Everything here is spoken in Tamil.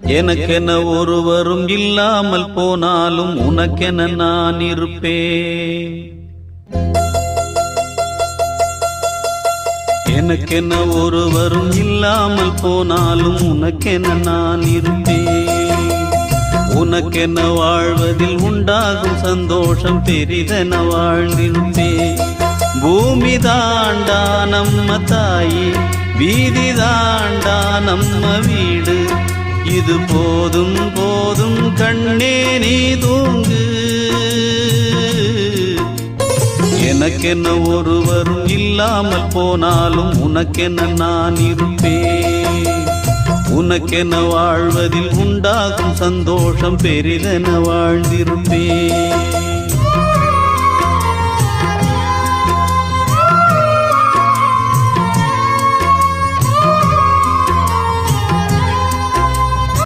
எனக்கென ஒருவரும் இல்லாமல் போனாலும் உனக்கென நான் இருப்பேன். எனக்கென ஒருவரும் இல்லாமல் போனாலும் உனக்கென நான் இருப்பேன். உனக்கென வாழ்வதில் உண்டாகும் சந்தோஷம் பெரிதென வாழ்ந்திருப்பேன். பூமி தாண்டா நம்ம தாயி, வீதி தாண்டா நம்ம வீடு. இது போதும் போதும் கண்ணே நீ தூங்கு. எனக்கென்ன ஒருவரும் இல்லாமல் போனாலும் உனக்கென்ன நான் இருப்பேன். உனக்கென வாழ்வதில் உண்டாகும் சந்தோஷம் பெரிதென வாழ்ந்திருப்பேன்.